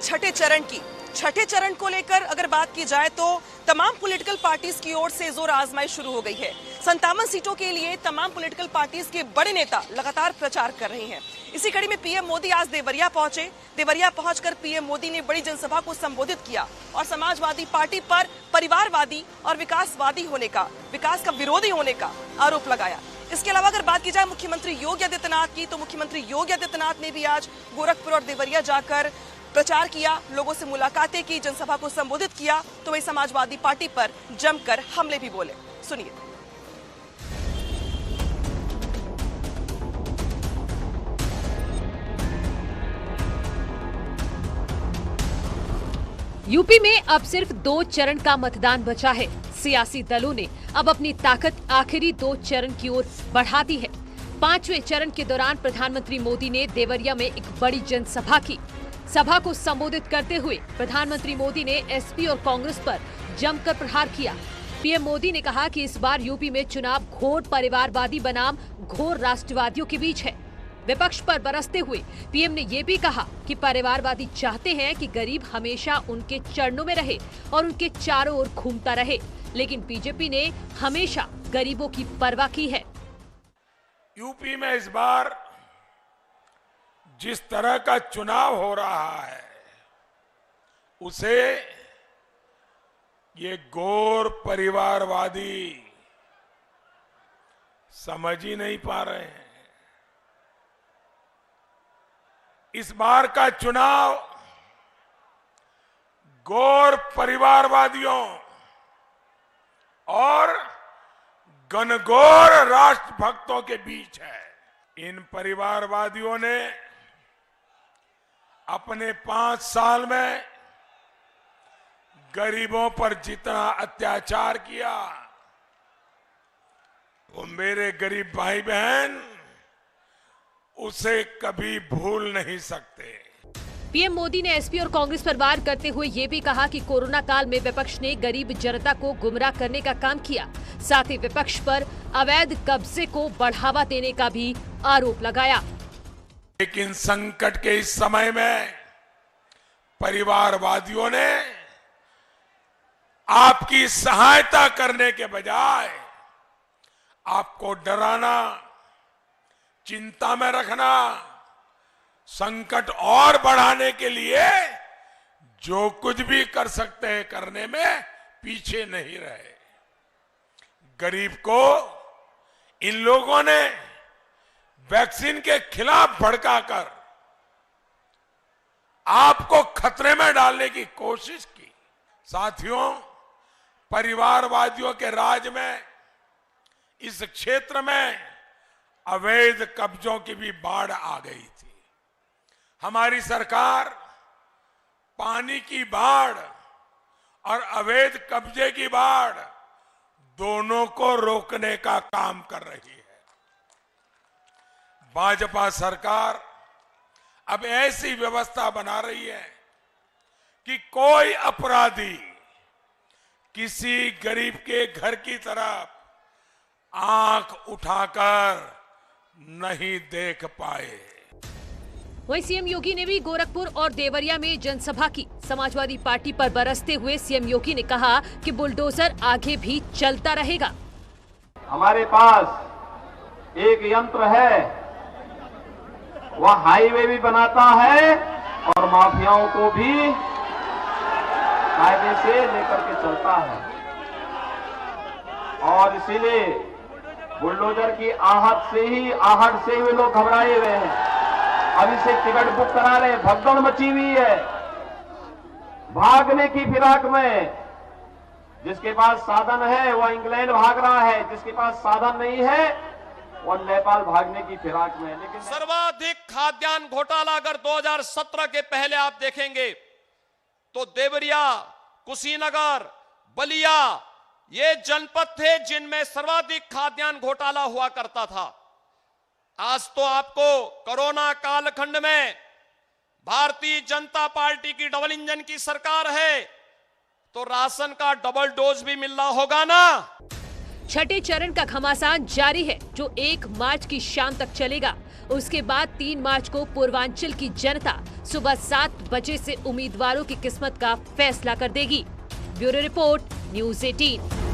छठे चरण की। छठे चरण को लेकर अगर बात की जाए तो तमाम पॉलिटिकल पार्टीज की ओर से जोर आजमाइश शुरू हो गई है। 57 सीटों के लिए तमाम पॉलिटिकल पार्टीज के बड़े नेता लगातार प्रचार कर रहे हैं। इसी कड़ी में पीएम मोदी आज देवरिया पहुंचे। देवरिया पहुंचकर पीएम मोदी ने बड़ी जनसभा को संबोधित किया और समाजवादी पार्टी पर परिवारवादी और विकास का विरोधी होने का आरोप लगाया। इसके अलावा अगर बात की जाए मुख्यमंत्री योगी आदित्यनाथ की, तो मुख्यमंत्री योगी आदित्यनाथ ने भी आज गोरखपुर और देवरिया जाकर प्रचार किया, लोगों से मुलाकातें की, जनसभा को संबोधित किया। तो वही समाजवादी पार्टी पर जमकर हमले भी बोले। सुनिए। यूपी में अब सिर्फ 2 चरण का मतदान बचा है। सियासी दलों ने अब अपनी ताकत आखिरी 2 चरण की ओर बढ़ा दी है। 5वें चरण के दौरान प्रधानमंत्री मोदी ने देवरिया में एक बड़ी जनसभा की। सभा को संबोधित करते हुए प्रधानमंत्री मोदी ने एसपी और कांग्रेस पर जमकर प्रहार किया। पीएम मोदी ने कहा कि इस बार यूपी में चुनाव घोर परिवारवादी बनाम घोर राष्ट्रवादियों के बीच है। विपक्ष पर बरसते हुए पीएम ने ये भी कहा कि परिवारवादी चाहते हैं कि गरीब हमेशा उनके चरणों में रहे और उनके चारों ओर घूमता रहे, लेकिन बीजेपी ने हमेशा गरीबों की परवाह की है। यूपी में इस बार जिस तरह का चुनाव हो रहा है उसे ये घोर परिवारवादी समझ ही नहीं पा रहे हैं। इस बार का चुनाव घोर परिवारवादियों और घनघोर राष्ट्रभक्तों के बीच है। इन परिवारवादियों ने अपने 5 साल में गरीबों पर जितना अत्याचार किया वो मेरे गरीब भाई बहन उसे कभी भूल नहीं सकते। पीएम मोदी ने एसपी और कांग्रेस पर वार करते हुए ये भी कहा कि कोरोना काल में विपक्ष ने गरीब जनता को गुमराह करने का काम किया। साथ ही विपक्ष पर अवैध कब्जे को बढ़ावा देने का भी आरोप लगाया। लेकिन संकट के इस समय में परिवारवादियों ने आपकी सहायता करने के बजाय आपको डराना, चिंता में रखना, संकट और बढ़ाने के लिए जो कुछ भी कर सकते हैं करने में पीछे नहीं रहे। गरीब को इन लोगों ने वैक्सीन के खिलाफ भड़काकर आपको खतरे में डालने की कोशिश की। साथियों, परिवारवादियों के राज में इस क्षेत्र में अवैध कब्जों की भी बाढ़ आ गई थी। हमारी सरकार पानी की बाढ़ और अवैध कब्जे की बाढ़ दोनों को रोकने का काम कर रही है। भाजपा सरकार अब ऐसी व्यवस्था बना रही है कि कोई अपराधी किसी गरीब के घर की तरफ आंख उठाकर नहीं देख पाए। वहीं सीएम योगी ने भी गोरखपुर और देवरिया में जनसभा की। समाजवादी पार्टी पर बरसते हुए सीएम योगी ने कहा कि बुलडोजर आगे भी चलता रहेगा। हमारे पास एक यंत्र है, वह हाईवे भी बनाता है और माफियाओं को भी कायदे से लेकर के चलता है। और इसीलिए बुलडोजर की आहट से ही लोग घबराए हुए हैं। अभी से टिकट बुक करा रहे हैं, भगदड़ मची हुई है। भागने की फिराक में जिसके पास साधन है वह इंग्लैंड भाग रहा है, जिसके पास साधन नहीं है वह नेपाल भागने की फिराक में। लेकिन सर्वाधिक खाद्यान्न घोटाला अगर 2017 के पहले आप देखेंगे तो देवरिया, कुशीनगर, बलिया ये जनपद थे जिनमें सर्वाधिक खाद्यान्न घोटाला हुआ करता था। आज तो आपको कोरोना कालखंड में भारतीय जनता पार्टी की डबल इंजन की सरकार है तो राशन का डबल डोज भी मिल रहा होगा ना। छठे चरण का घमासान जारी है, जो 1 मार्च की शाम तक चलेगा। उसके बाद 3 मार्च को पूर्वांचल की जनता सुबह 7 बजे से उम्मीदवारों की किस्मत का फैसला कर देगी। Bureau report, news 18।